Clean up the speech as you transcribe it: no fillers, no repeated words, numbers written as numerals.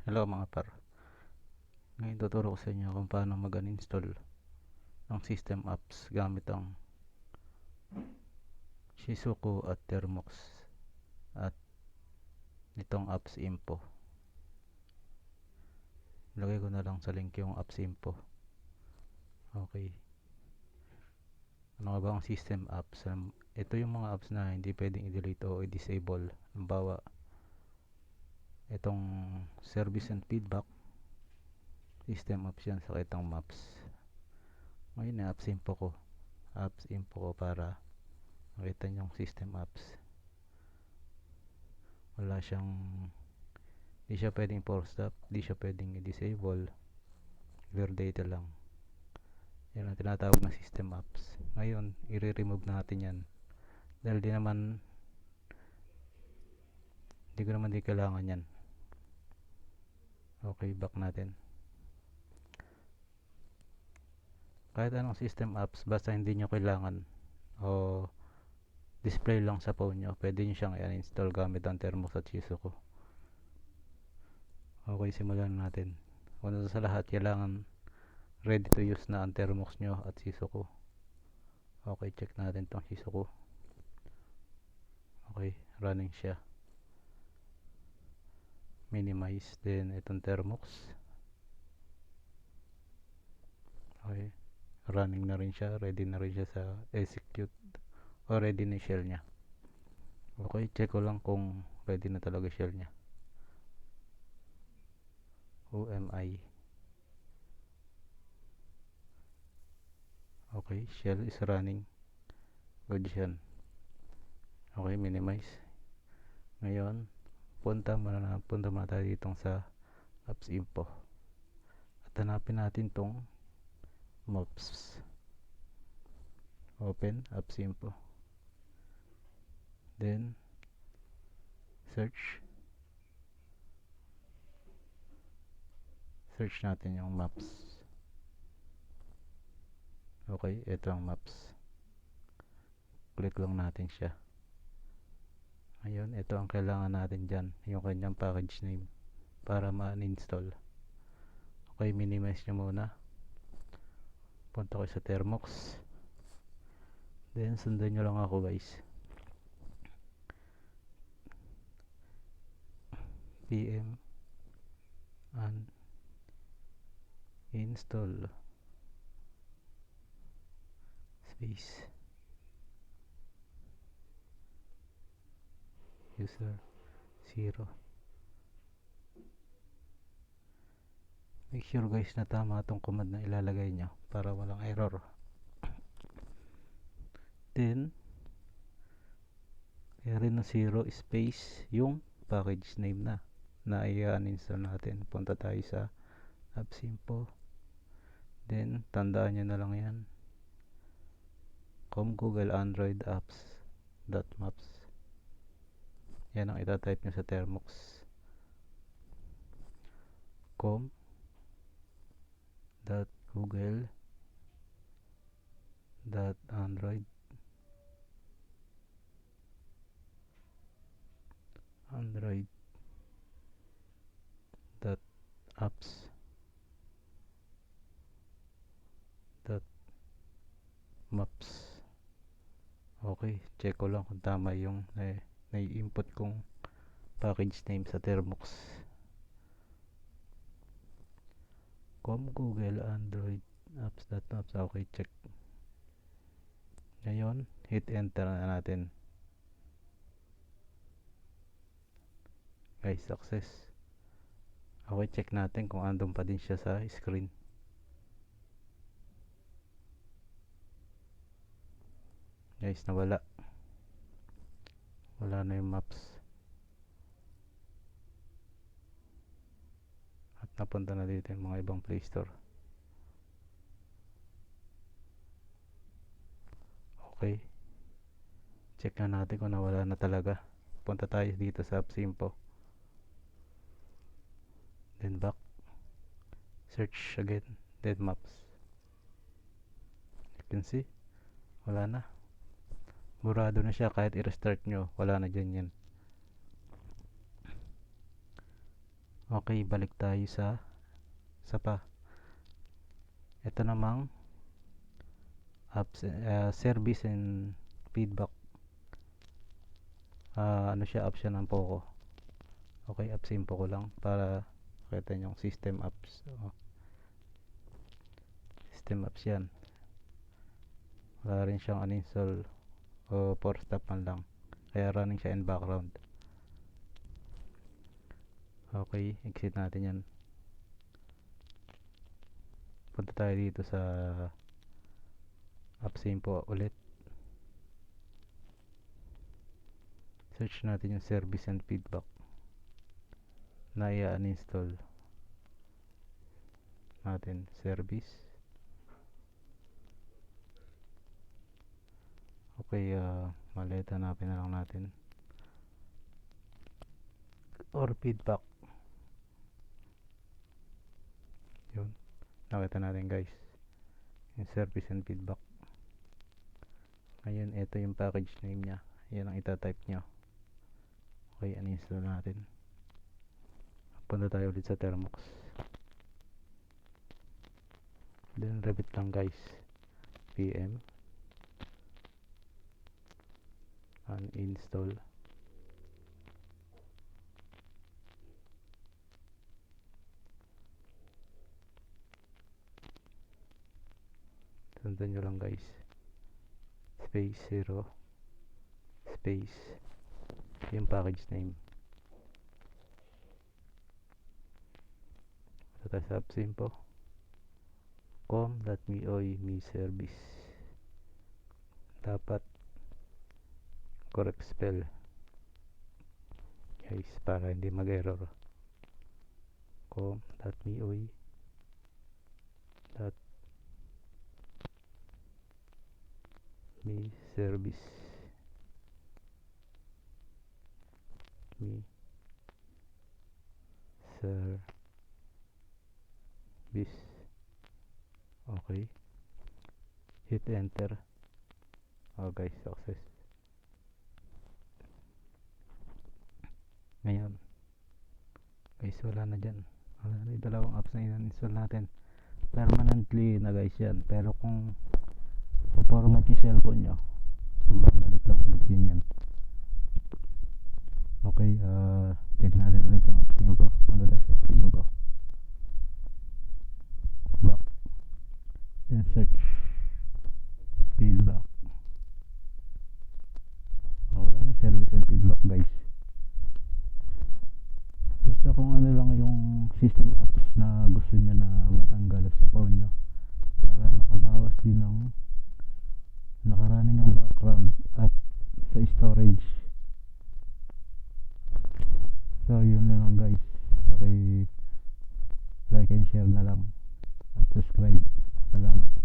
Hello mga par. Ngayon tuturo ko sa inyo kung paano mag-uninstall ng system apps gamit ang Shizuku at Termux at nitong apps info. Lagay ko na lang sa link yung apps info. Okay. Ano nga ba ang system apps? Ito yung mga apps na hindi pwedeng i-delete o i-disable. Halimbawa, itong service and feedback, system apps yan sa kitang maps. Ngayon na apps info ko. Apps info ko para makita nyo yung system apps. Wala siyang, di siya pwedeng force stop, di siya pwedeng i-disable, clear data lang. Yan ang tinatawag na system apps. Ngayon, i-remove natin yan dahil di ko naman kailangan yan. Okay, back natin. Kahit anong system apps, basta hindi nyo kailangan o display lang sa phone nyo, pwede nyo siyang i-install gamit ang Termux at Shizuku. Okay, simulan natin. Una sa lahat, kailangan ready to use na ang Termux nyo at Shizuku. Okay, check natin tong Shizuku. Okay, running siya. Minimize din itong Termux. Okay, running na rin siya, ready na rin siya sa execute o ready na shell nya. Okay, check ko lang kung ready na talaga shell nya. UMI. Okay, shell is running. Good yan. Okay, minimize. Ngayon, punta muna tayo ditong sa apps info. At hanapin natin tong maps. Open apps info. Then search natin yung maps. Okay, ito ang maps. Click lang natin siya. Ngayon, ito ang kailangan natin dyan, yung kanyang package name para ma-install. Okay, minimize nyo muna. Punta ko sa Termux. Then sundan nyo lang ako guys. PM and install space user 0. Make sure guys na tama itong command na ilalagay nyo para walang error. Then rin na 0 space yung package name na i-uninstall natin. Punta tayo sa apps info. Then tandaan nyo na lang yan, Google Android apps .maps. Yan ang itatype nyo sa Termux. com.google.android .maps. Okay, check ko lang kung tama yung nai-input kong package name sa Termux. Google Android apps.maps. Okay, check. Ngayon, hit enter na natin. Guys, success. Okay, check natin kung andun pa din siya sa screen. Guys, nawala. Wala na yung maps. At napunta na dito yung mga ibang Play Store. Okay. Check na natin kung nawala na talaga. Punta tayo dito sa apps info. Then back. Search again. Dead maps. You can see. Wala na. Burado na siya kahit i-restart nyo. Wala na dyan yan. Okay, balik tayo sa pa. Ito namang apps, service and feedback. Ano siya, apps siya ng Poco. Okay, apps info ko lang para kita nyo system apps. System apps yan. Wala rin siyang uninstall o force stop man lang, kaya running siya in background. Okay, exit natin yan. Punta tayo dito sa apps info ulit. Search natin yung service and feedback na i-uninstall natin. Service. Okay, maliit, hanapin na lang natin, or feedback. Yun, nakita natin guys yung service and feedback. Ngayon, ito yung package name nya, yan ang itatype nyo. Okay, uninstall natin. Punta tayo ulit sa Termux, then repeat lang guys, pm uninstall. Sundan nyo lang guys, space 0 space yung package name. Ito tayo sa apps info, com.mioy mi service. Dapat correct spell guys para hindi mag-error. com.mioy mi service, mi service. Okay, hit enter. Guys, success. Ngayon guys, wala na dyan, wala na yung dalawang apps na in-install natin. Permanently na guys yan, pero kung po-format yung cellphone nyo, babalik lang ulit yan. Okay, check natin ulit yung apps info. Punta tayo sa apps info, back, then search feedback. Wala na service and feedback guys. Basta kung ano lang yung system apps na gusto nyo na matanggal sa phone nyo, para makabawas din ng nakaraning ang background at sa storage. So yun na lang guys, like and share na lang at subscribe. Salamat.